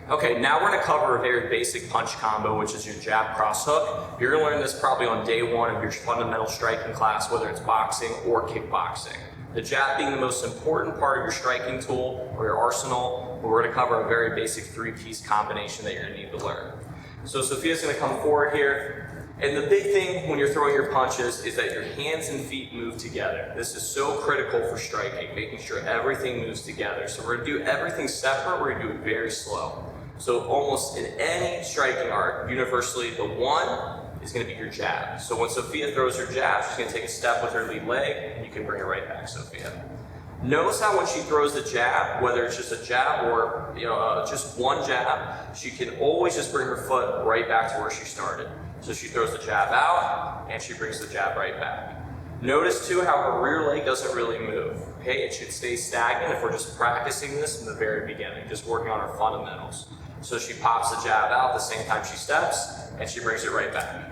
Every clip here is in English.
Okay, now we're going to cover a very basic punch combo, which is your jab cross hook. You're going to learn this probably on day one of your fundamental striking class, whether it's boxing or kickboxing. The jab being the most important part of your striking tool or your arsenal, but we're going to cover a very basic three-piece combination that you're going to need to learn. So Sophia's going to come forward here, and the big thing when you're throwing your punches is that your hands and feet move together. This is so critical for striking, making sure everything moves together. So we're going to do everything separate, we're going to do it very slow. So almost in any striking art, universally, the one is going to be your jab. So when Sophia throws her jab, she's going to take a step with her lead leg, and you can bring it right back, Sophia. Notice how when she throws the jab, whether it's just a jab or just one jab, she can always just bring her foot right back to where she started. So she throws the jab out, and she brings the jab right back. Notice too how her rear leg doesn't really move. Okay, it should stay stagnant if we're just practicing this in the very beginning, just working on our fundamentals. So she pops the jab out the same time she steps, and she brings it right back.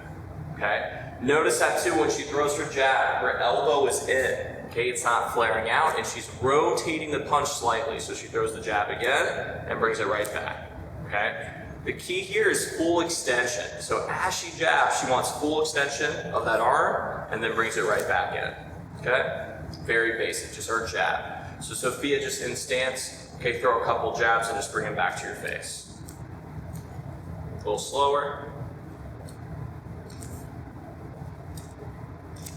Okay. Notice that too when she throws her jab, her elbow is in. Okay, it's not flaring out, and she's rotating the punch slightly. So she throws the jab again and brings it right back. Okay. The key here is full extension. So as she jabs, she wants full extension of that arm, and then brings it right back in. Okay. Very basic, just her jab. So Sophia just in stance. Okay, throw a couple jabs and just bring them back to your face. A little slower.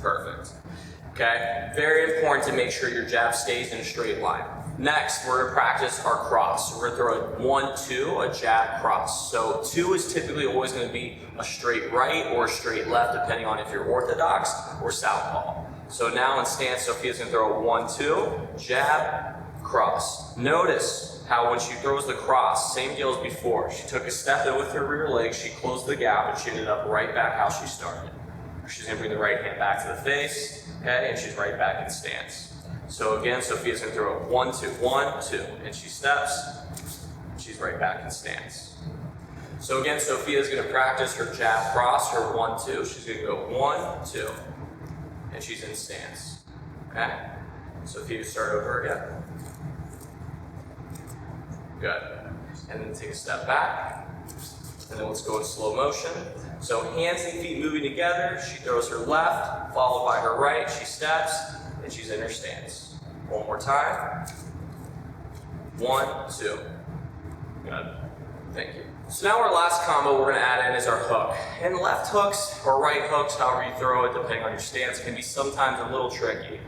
Perfect. Okay, very important to make sure your jab stays in a straight line. Next, we're going to practice our cross. So we're going to throw a 1-2, a jab cross. So 2 is typically always going to be a straight right or a straight left, depending on if you're orthodox or southpaw. So now in stance, Sophia's going to throw a 1-2, jab, cross. Notice how when she throws the cross, same deal as before. She took a step in with her rear leg, she closed the gap, and she ended up right back how she started. She's going to bring the right hand back to the face, okay, and she's right back in stance. So again, Sophia's going to throw a 1-2, 1-2, and she steps, and she's right back in stance. So again, Sophia's going to practice her jab cross, her 1-2. She's going to go 1-2, and she's in stance. Okay? Sophia, start over again. Good. And then take a step back. And then let's go in slow motion. So hands and feet moving together. She throws her left, followed by her right. She steps, and she's in her stance. One more time. 1, 2. Good. Thank you. So now our last combo we're going to add in is our hook. And left hooks or right hooks, however you throw it, depending on your stance, can be sometimes a little tricky.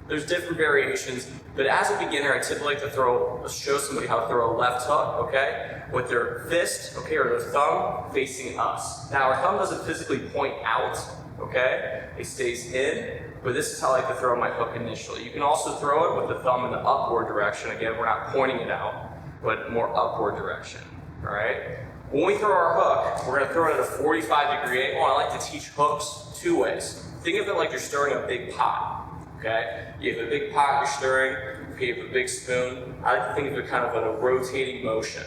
There's different variations, but as a beginner, I typically like to show somebody how to throw a left hook, okay, with their fist, okay, or their thumb facing us. Now, our thumb doesn't physically point out, okay, it stays in, but this is how I like to throw my hook initially. You can also throw it with the thumb in the upward direction. Again, we're not pointing it out, but more upward direction, all right? When we throw our hook, we're going to throw it at a 45-degree angle. I like to teach hooks 2 ways. Think of it like you're stirring a big pot. Okay, you have a big pot you're stirring, okay, you have a big spoon. I like to think of it kind of in a rotating motion.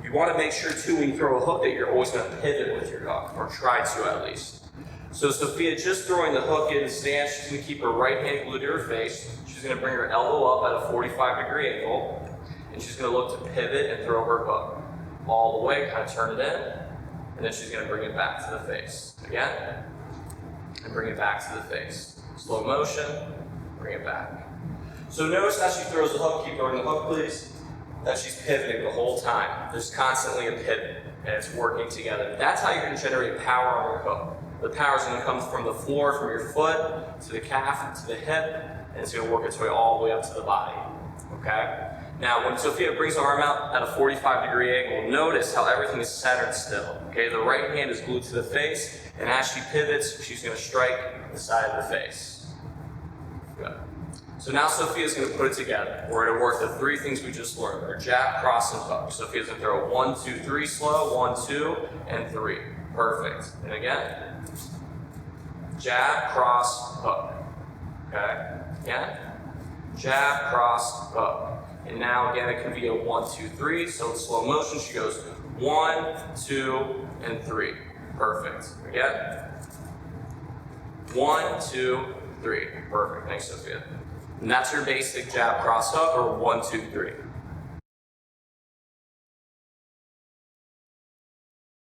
You want to make sure too when you throw a hook that you're always going to pivot with your hook, or try to at least. So Sophia just throwing the hook in stance, she's going to keep her right hand glued to her face. She's going to bring her elbow up at a 45-degree angle, and she's going to look to pivot and throw her hook. All the way, kind of turn it in, and then she's going to bring it back to the face. Again, and bring it back to the face. Slow motion. Bring it back. So notice as she throws the hook, keep throwing the hook please, that she's pivoting the whole time. There's constantly a pivot, and it's working together. That's how you're going to generate power on your hook. The power is going to come from the floor, from your foot, to the calf, to the hip, and it's going to work its way all the way up to the body. Okay? Now, when Sophia brings her arm out at a 45-degree angle, notice how everything is centered still. Okay? The right hand is glued to the face, and as she pivots, she's going to strike the side of the face. Good. So now Sophia's going to put it together. We're going to work the 3 things we just learned. Our jab, cross, and hook. Sophia's going to throw 1, 2, 3 slow, 1, 2, and 3. Perfect. And again, jab, cross, hook. Okay? Again, jab, cross, hook. And now again, it can be a 1, 2, 3. So in slow motion, she goes 1, 2, and 3. Perfect. Again, 1, 2, 3. Perfect. Thanks, Sophia. And that's your basic jab, cross, hook, or 1, 2, 3.